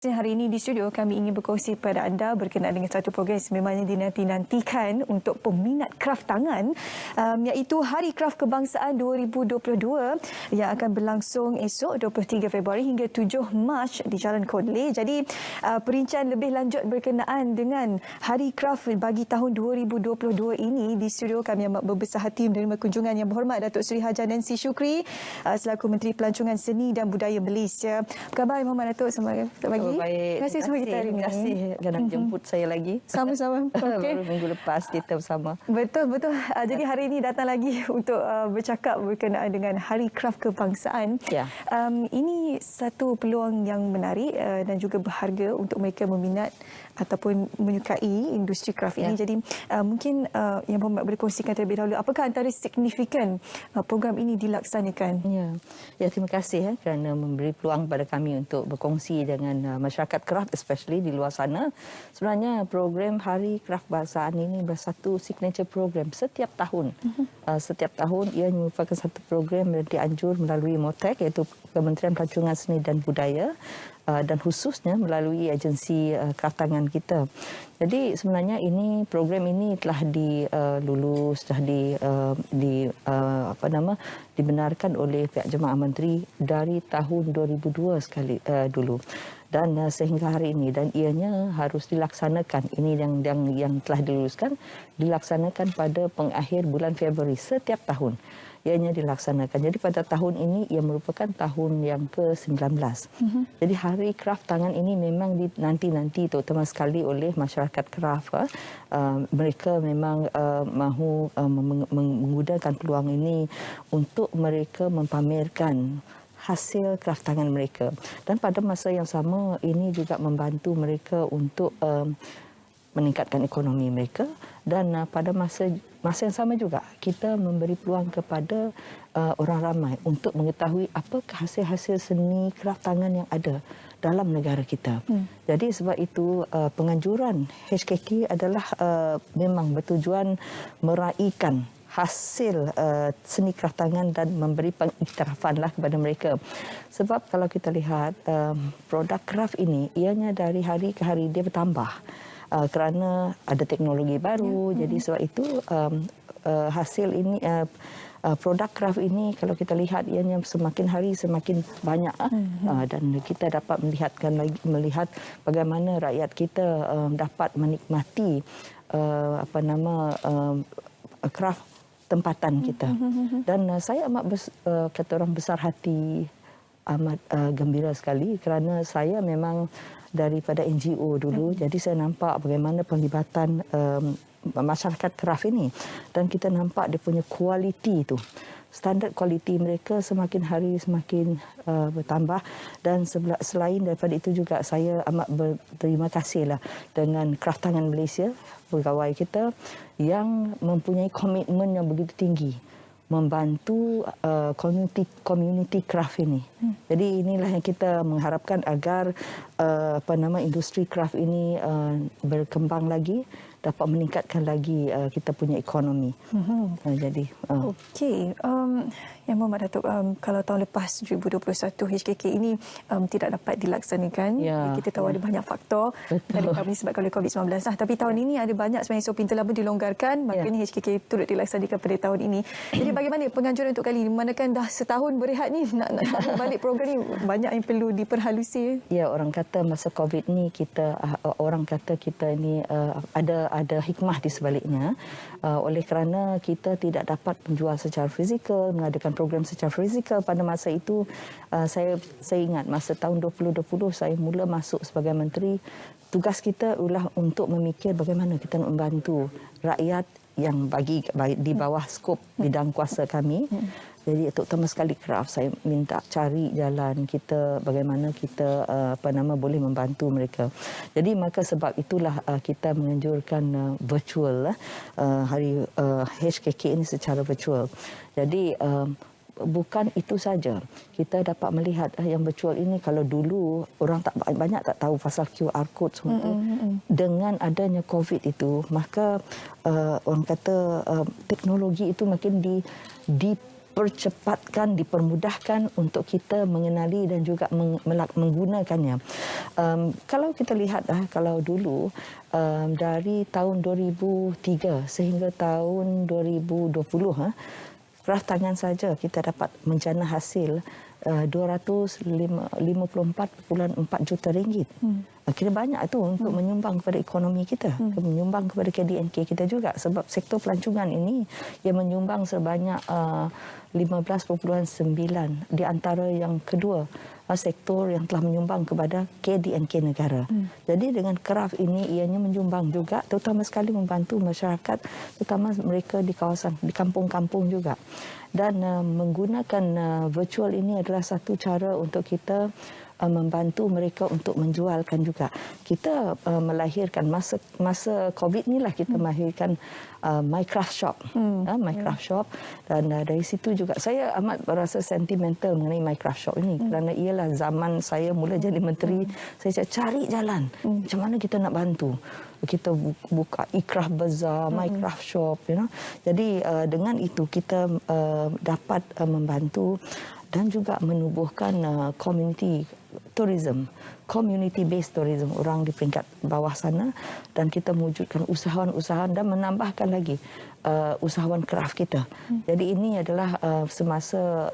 Hari ini di studio kami ingin berkongsi kepada anda berkenaan dengan satu program yang memangnya dinanti-nantikan untuk peminat kraf tangan, iaitu Hari Kraf Kebangsaan 2022 yang akan berlangsung esok 23 Februari hingga 7 Mac di Jalan Conley. Jadi perincian lebih lanjut berkenaan dengan Hari Kraf bagi tahun 2022 ini, di studio kami amat berbesar hati menerima kunjungan Yang Berhormat Datuk Seri Haji Nancy Shukri selaku Menteri Pelancongan Seni dan Budaya Malaysia. Apa khabar Yang Datuk? Selamat pagi. Baik. Terima kasih semua kita hari ini. Terima kasih kerana jemput saya lagi. Sama-sama. Okay. Baru minggu lepas kita bersama. Betul. Jadi hari ini datang lagi untuk bercakap berkenaan dengan Hari Kraf Kebangsaan. Ya. Ini satu peluang yang menarik dan juga berharga untuk mereka meminat ataupun menyukai industri kraf ini. Jadi mungkin Yang Berhormat boleh kongsikan terlebih dahulu apakah antara signifikan program ini dilaksanakan? Ya, terima kasih kerana memberi peluang pada kami untuk berkongsi dengan masyarakat kraf, especially di luar sana. Sebenarnya program Hari Kraf Kebangsaan ini bersatu signature program setiap tahun. Setiap tahun ia merupakan satu program yang dianjur melalui MOTEC, iaitu Kementerian Pelancongan Seni dan Budaya, dan khususnya melalui agensi kraf tangan kita. Jadi sebenarnya program ini telah dilulus, dibenarkan oleh pihak Jemaah Menteri dari tahun 2002 dulu. Dan sehingga hari ini, dan ianya harus dilaksanakan, ini yang telah diluluskan, dilaksanakan pada pengakhir bulan Februari setiap tahun. Ianya dilaksanakan. Jadi pada tahun ini ia merupakan tahun yang ke-19. Jadi Hari Kraf Tangan ini memang dinanti-nanti, terutama sekali oleh masyarakat kraf. Mereka memang mahu menggunakan peluang ini untuk mereka mempamerkan hasil kraf tangan mereka. Dan pada masa yang sama ini juga membantu mereka untuk meningkatkan ekonomi mereka, dan pada masa yang sama juga kita memberi peluang kepada orang ramai untuk mengetahui apakah hasil-hasil seni kraf tangan yang ada dalam negara kita. Jadi sebab itu penganjuran HKK adalah memang bertujuan meraihkan hasil seni kraf tangan dan memberi pengiktirafan kepada mereka. Sebab kalau kita lihat produk kraf ini, ianya dari hari ke hari dia bertambah kerana ada teknologi baru. Jadi sebab itu hasil ini, produk kraf ini kalau kita lihat ianya semakin hari semakin banyak, dan kita dapat melihat bagaimana rakyat kita dapat menikmati kraf tempatan kita. Dan saya amat kata orang besar hati, amat gembira sekali kerana saya memang daripada NGO dulu, jadi saya nampak bagaimana penglibatan masyarakat kraf ini, dan kita nampak dia punya kualiti itu. Standard kualiti mereka semakin hari semakin bertambah, dan selain daripada itu juga saya amat berterima kasihlah dengan kraf tangan Malaysia, pegawai kita yang mempunyai komitmen yang begitu tinggi membantu community kraf ini. Jadi inilah yang kita mengharapkan agar industri kraf ini berkembang lagi, dapat meningkatkan lagi kita punya ekonomi. Jadi okey, Yang Berhormat Datuk, kalau tahun lepas 2021 HKK ini tidak dapat dilaksanakan, kita tahu ada banyak faktor disebabkan oleh COVID-19 tapi tahun ini ada banyak sebenarnya, so pintu laba dilonggarkan, makanya HKK turut dilaksanakan pada tahun ini. Jadi bagaimana penganjuran untuk kali ini, memandangkan dah setahun berehat ni, nak balik program ni banyak yang perlu diperhalusi. Ya, orang kata masa COVID ni orang kata kita ni ada hikmah di sebaliknya, oleh kerana kita tidak dapat menjual secara fizikal, mengadakan program secara fizikal pada masa itu. Saya ingat masa tahun 2020 saya mula masuk sebagai menteri, tugas kita ialah untuk memikir bagaimana kita nak membantu rakyat yang di bawah skop bidang kuasa kami. Jadi terutama sekali kraf, saya minta cari jalan kita bagaimana kita boleh membantu mereka. Jadi maka sebab itulah kita menganjurkan virtual hari HKK ini secara virtual. Jadi bukan itu saja, kita dapat melihat yang virtual ini, kalau dulu orang banyak tak tahu pasal QR code semua itu. Dengan adanya COVID itu, maka orang kata teknologi itu makin dipercepatkan, dipermudahkan untuk kita mengenali dan juga menggunakannya. Kalau kita lihat, kalau dulu dari tahun 2003 sehingga tahun 2020, kraft tangan saja kita dapat menjana hasil 254.4 juta ringgit. Kira banyak tu untuk menyumbang kepada ekonomi kita, menyumbang kepada KDNK kita juga, sebab sektor pelancongan ini yang menyumbang sebanyak 15.9 di antara yang kedua sektor yang telah menyumbang kepada KDNK negara. Jadi dengan kraft ini ianya menyumbang juga, terutama sekali membantu masyarakat, terutama mereka di kawasan, di kampung-kampung juga. Dan menggunakan virtual ini adalah satu cara untuk kita membantu mereka untuk menjualkan juga. Kita melahirkan masa COVID inilah kita melahirkan My Craft Shop, My Craft Shop, dan dari situ juga saya amat berasa sentimental mengenai My Craft Shop ini kerana ialah zaman saya mula jadi menteri, saya cari jalan macam mana kita nak bantu. Kita buka ikraf bazaar, My Craft Shop, Jadi dengan itu kita dapat membantu dan juga menubuhkan community tourism, community based tourism, orang di peringkat bawah sana, dan kita mewujudkan usahawan-usahawan dan menambahkan lagi usahawan kraft kita. Jadi ini adalah semasa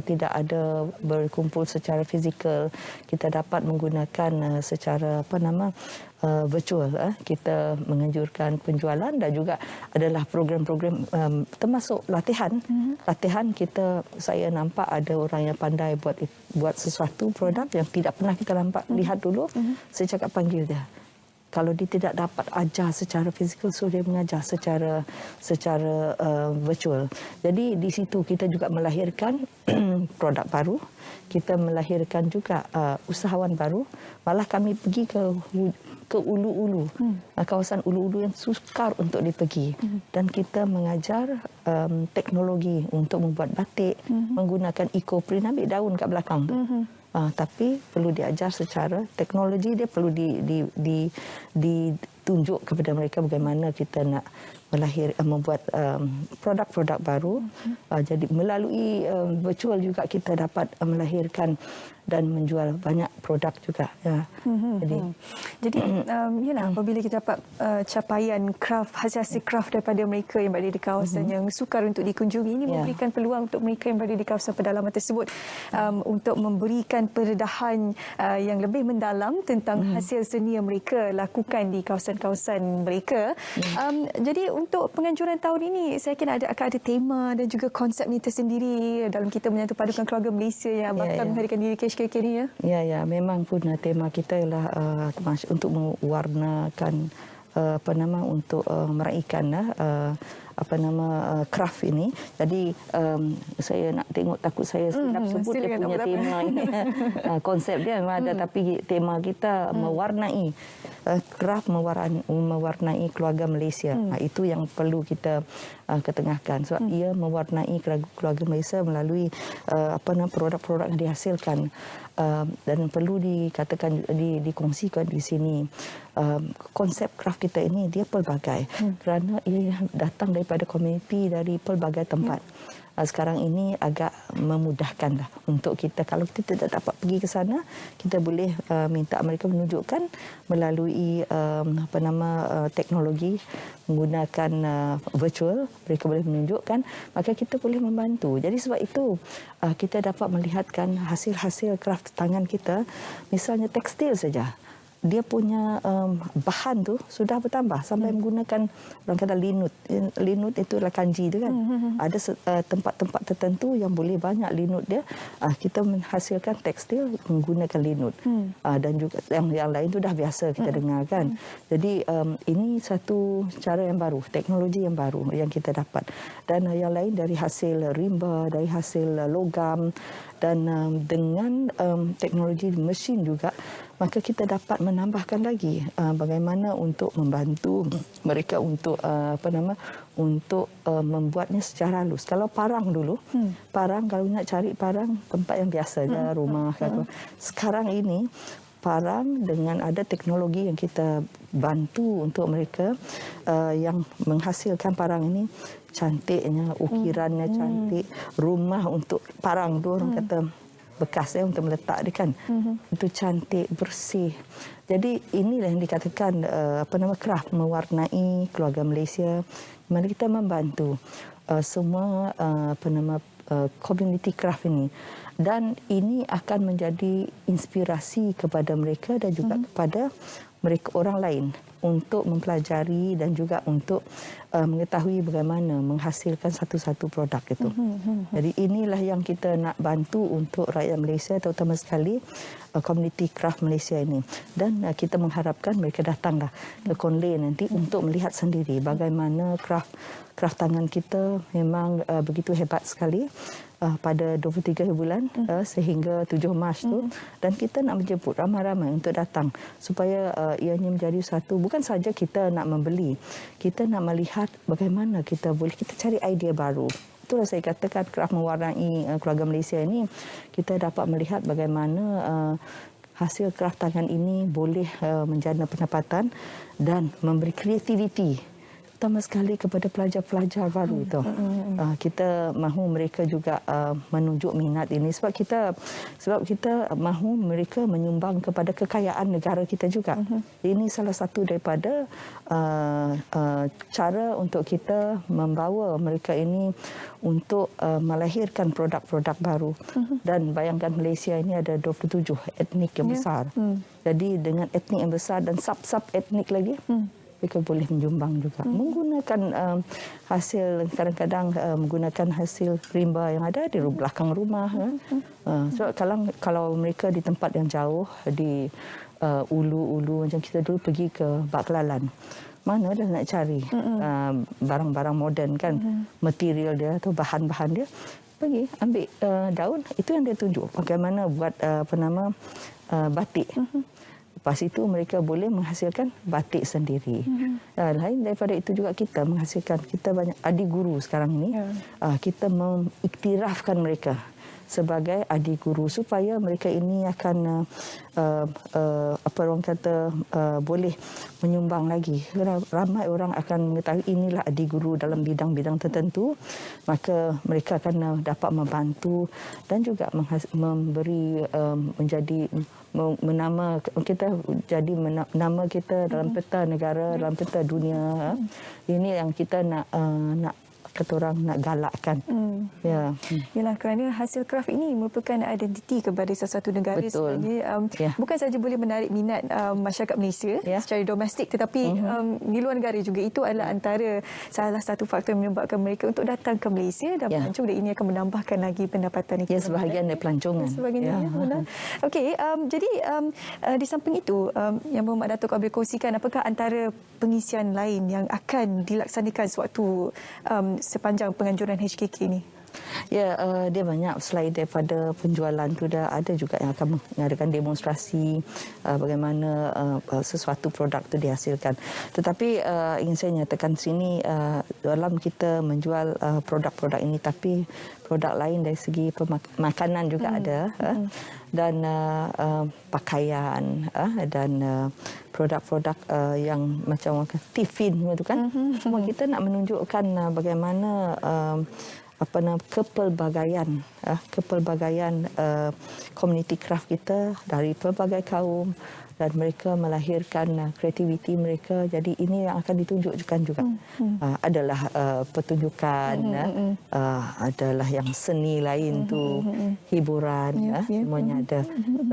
tidak ada berkumpul secara fizikal, kita dapat menggunakan secara virtual. Kita menganjurkan penjualan dan juga adalah program-program termasuk latihan. Latihan kita, saya nampak ada orang yang pandai buat sesuatu produk yang tidak pernah kita lihat dulu. Saya cakap panggil dia. Kalau dia tidak dapat ajar secara fizikal, so dia mengajar secara virtual. Jadi di situ kita juga melahirkan produk baru, kita melahirkan juga usahawan baru. Malah kami pergi ke ulu-ulu, kawasan ulu-ulu yang sukar untuk dipergi, dan kita mengajar teknologi untuk membuat batik menggunakan eco-print, ambil daun kat belakang tu. Tapi perlu diajar secara teknologi, dia perlu ditunjuk kepada mereka bagaimana kita nak membuat produk-produk baru. Jadi melalui virtual juga kita dapat melahirkan dan menjual banyak produk juga. Jadi yalah, apabila kita dapat capaian kraft, hasil kraft daripada mereka yang berada di kawasan yang sukar untuk dikunjungi, ini memberikan peluang untuk mereka yang berada di kawasan pedalaman tersebut untuk memberikan pendedahan yang lebih mendalam tentang hasil seni yang mereka lakukan di kawasan-kawasan mereka. Jadi untuk penganjuran tahun ini, saya kira akan ada tema dan juga konsep ini tersendiri dalam kita menyatu padukan keluarga Malaysia yang bakal menghadirkan diri KHKK ni, ya? Ya, memang pun tema kita ialah untuk mewarnakan untuk meraihkan kraft ini. Jadi saya nak tengok, takut saya silap sebut dia punya tema ini. Konsep dia memang ada, tapi tema kita mewarnai kraft, mewarnai keluarga Malaysia. Itu yang perlu kita ketengahkan. Sebab ia mewarnai keluarga Malaysia melalui produk-produk yang dihasilkan. Dan perlu dikatakan, dikongsikan di sini, konsep kraft kita ini dia pelbagai, kerana ia datang daripada komuniti dari pelbagai tempat. Sekarang ini agak memudahkanlah untuk kita, kalau kita tidak dapat pergi ke sana, kita boleh minta mereka menunjukkan melalui teknologi, menggunakan virtual, mereka boleh menunjukkan, maka kita boleh membantu. Jadi sebab itu kita dapat melihatkan hasil-hasil kraft tangan kita, misalnya tekstil saja. Dia punya bahan tu sudah bertambah sampai menggunakan, orang kata linut. Linut itu adalah kanji tu kan. Ada tempat-tempat tertentu yang boleh banyak linut dia. Kita menghasilkan tekstil menggunakan linut. Dan juga yang lain tu dah biasa kita dengar kan. Jadi ini satu cara yang baru, teknologi yang baru yang kita dapat. Dan yang lain dari hasil rimba, dari hasil logam, dan dengan teknologi mesin juga, maka kita dapat menambahkan lagi bagaimana untuk membantu mereka untuk untuk membuatnya secara halus. Kalau parang dulu, parang kalau nak cari parang tempat yang biasa je, rumah kan. Sekarang ini parang dengan ada teknologi yang kita bantu untuk mereka yang menghasilkan parang ini cantiknya, ukirannya cantik, rumah untuk parang tu orang kata bekas untuk meletak dia kan. Itu cantik, bersih. Jadi inilah yang dikatakan craft mewarnai keluarga Malaysia. Mari kita membantu semua community craft ini. Dan ini akan menjadi inspirasi kepada mereka dan juga kepada mereka orang lain untuk mempelajari dan juga untuk mengetahui bagaimana menghasilkan satu-satu produk itu. Jadi inilah yang kita nak bantu untuk rakyat Malaysia, terutama sekali community craft Malaysia ini. Dan kita mengharapkan mereka datanglah ke Konlei nanti untuk melihat sendiri bagaimana craft tangan kita memang begitu hebat sekali. Pada 23 bulan sehingga 7 Mac tu, dan kita nak menjemput ramai-ramai untuk datang supaya ianya menjadi satu, bukan saja kita nak membeli, kita nak melihat bagaimana kita cari idea baru. Itulah saya katakan craft mewarnai keluarga Malaysia ini, kita dapat melihat bagaimana hasil craft tangan ini boleh menjana pendapatan dan memberi kreativiti terutama sekali kepada pelajar-pelajar baru itu. Kita mahu mereka juga menunjuk minat ini sebab kita mahu mereka menyumbang kepada kekayaan negara kita juga. Ini salah satu daripada cara untuk kita membawa mereka ini untuk melahirkan produk-produk baru. Dan bayangkan Malaysia ini ada 27 etnik yang besar. Jadi dengan etnik yang besar dan sub-sub etnik lagi, mereka boleh menyumbang juga menggunakan hasil, kadang-kadang menggunakan hasil rimba yang ada di belakang rumah. So kalau mereka di tempat yang jauh, di ulu-ulu macam kita dulu pergi ke Baklalan, mana dah nak cari barang-barang moden kan, material dia atau bahan-bahan dia, pergi ambil daun, itu yang dia tunjuk bagaimana buat batik. Lepas itu mereka boleh menghasilkan batik sendiri. Lain daripada itu juga kita menghasilkan, kita banyak adik guru sekarang ni. Kita mengiktirafkan mereka sebagai adik guru supaya mereka ini akan boleh menyumbang lagi. Ramai orang akan mengetahui inilah adik guru dalam bidang-bidang tertentu, maka mereka akan dapat membantu dan juga memberi menjadi menama kita, jadi nama kita dalam peta negara, dalam peta dunia. Ini yang kita nak kata orang nak galakkan. Ya. Yalah, kerana hasil kraft ini merupakan identiti kepada sesuatu negara. Betul. Sebenarnya bukan saja boleh menarik minat masyarakat Malaysia secara domestik, tetapi di luar negara juga. Itu adalah antara salah satu faktor yang menyebabkan mereka untuk datang ke Malaysia dan pelancong, dan ini akan menambahkan lagi pendapatan ekonomi. Sebahagian dari pelancongan. Okey, jadi di samping itu, yang Berhormat Datuk boleh kongsikan apakah antara pengisian lain yang akan dilaksanakan sewaktu sepanjang penganjuran HKK ini? Ya, dia banyak. Selain daripada penjualan tu, dah ada juga yang akan mengadakan demonstrasi bagaimana sesuatu produk tu dihasilkan. Tetapi ingin saya nyatakan sini, dalam kita menjual produk-produk ini, tapi produk lain dari segi makanan juga ada, dan pakaian, dan produk-produk yang macam tiffin itu kan. Semua kita nak menunjukkan bagaimana kepelbagaian community craft kita dari pelbagai kaum, dan mereka melahirkan kreativiti mereka. Jadi ini yang akan ditunjukkan juga. Adalah pertunjukan, adalah yang seni lain tu, hiburan, semuanya ada.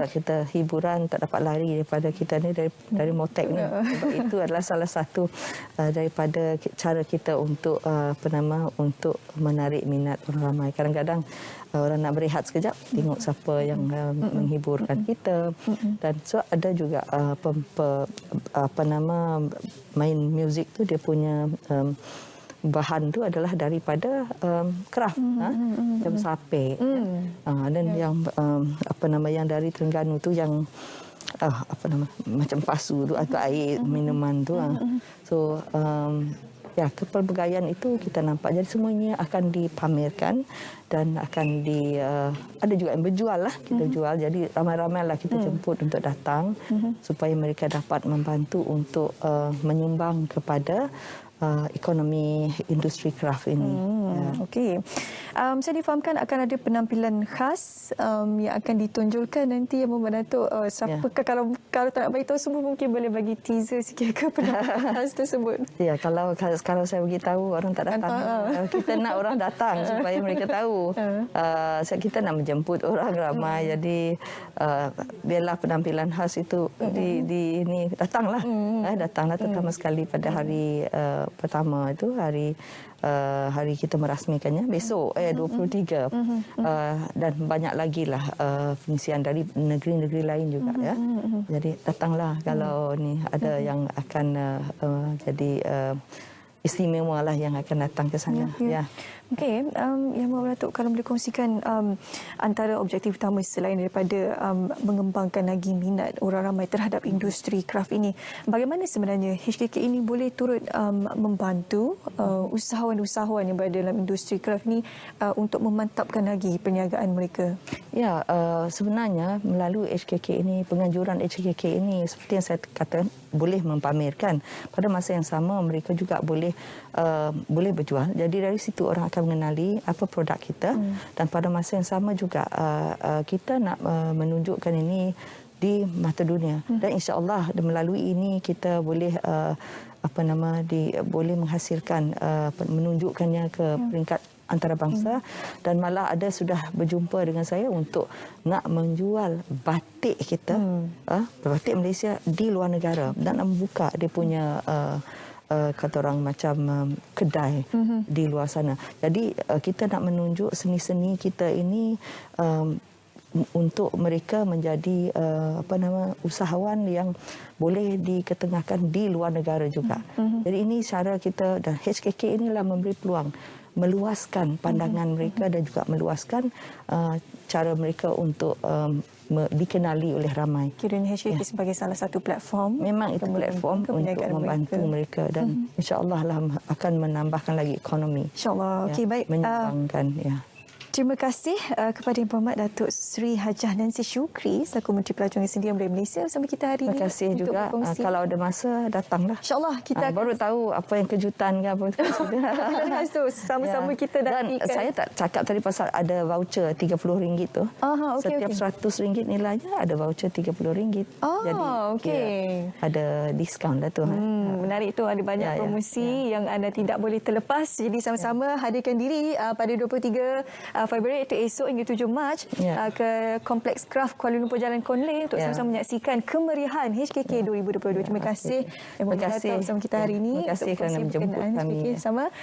Kita hiburan tak dapat lari daripada kita ni, dari Motek ni. Sebab itu adalah salah satu daripada cara kita untuk untuk menarik minat orang ramai. Kadang-kadang orang nak berehat sekejap, tengok siapa yang menghiburkan kita. Dan so ada juga main muzik tu, dia punya bahan tu adalah daripada craft, macam sapek, dan yang yang dari Terengganu tu, yang macam pasu tu atau air minuman tu. So Ya, kepelbagaian itu kita nampak. Jadi semuanya akan dipamerkan dan akan ada juga yang berjual lah. Kita jual. Jadi ramai-ramai lah kita jemput untuk datang supaya mereka dapat membantu untuk menyumbang kepada ekonomi industri kraft ini. Okey. Saya difahamkan akan ada penampilan khas yang akan ditonjolkan nanti yang Muhammad Datuk. Siapakah kalau tak nak bagi tahu semua mungkin boleh bagi teaser sikit ke penampilan khas tersebut. Ya, kalau saya beritahu orang tak datang. Kita nak orang datang supaya mereka tahu. Kita nak menjemput orang ramai. Jadi biarlah penampilan khas itu ini datanglah. Datanglah terutama sekali pada hari pertama itu hari kita merasmikannya besok 23 dan banyak lagi lah pengisian dari negeri-negeri lain juga ya. Jadi datanglah kalau ni ada yang akan jadi istimewa lah yang akan datang ke sana. Ya. Okey, Yang Muhammad Datuk kalau boleh kongsikan antara objektif utama selain daripada mengembangkan lagi minat orang ramai terhadap industri kraft ini, bagaimana sebenarnya HKK ini boleh turut membantu usahawan-usahawan yang berada dalam industri kraft ini untuk memantapkan lagi perniagaan mereka? Ya, sebenarnya melalui HKK ini, penganjuran HKK ini seperti yang saya kata boleh mempamerkan. Pada masa yang sama mereka juga boleh berjual. Jadi dari situ orang akan mengenali apa produk kita dan pada masa yang sama juga kita nak menunjukkan ini di mata dunia dan insya-Allah melalui ini kita boleh boleh menghasilkan menunjukkannya ke peringkat antarabangsa dan malah ada sudah berjumpa dengan saya untuk nak menjual batik kita batik Malaysia di luar negara dan membuka dia punya kata orang macam kedai di luar sana. Jadi kita nak menunjuk seni-seni kita ini untuk mereka menjadi usahawan yang boleh diketengahkan di luar negara juga. Jadi ini cara kita dan HKK inilah memberi peluang meluaskan pandangan mereka dan juga meluaskan cara mereka untuk dikenali oleh ramai. Kiranya HKK sebagai salah satu platform. Memang itu platform untuk membantu mereka dan insya-Allah lah akan menambahkan lagi ekonomi. Insya-Allah. Okey, baik. Menyumbangkan Terima kasih kepada Yang Berhormat Datuk Sri Hajah Nancy Shukri selaku Menteri Pelacuran Sendirian Budaya Malaysia bersama kita hari ini. Terima kasih juga. Kalau ada masa datanglah. InsyaAllah kita baru tahu apa yang kejutan ke apa itu. Sama-sama kita nantikan. Dan saya tak cakap tadi pasal ada voucher RM30 tu. Setiap RM100 nilainya ada voucher RM30. Jadi ada diskaun lah tu. Menarik tu, ada banyak promosi yang anda tidak boleh terlepas. Jadi sama-sama hadirkan diri pada 23 Februari itu esok hingga 7 Mac ke Kompleks Kraft Kuala Lumpur Jalan Kon Leh untuk sama-sama menyaksikan kemeriahan HKK 2022. Terima kasih yang bersama kita hari ini. Terima kasih kerana menjemput kami. Sama.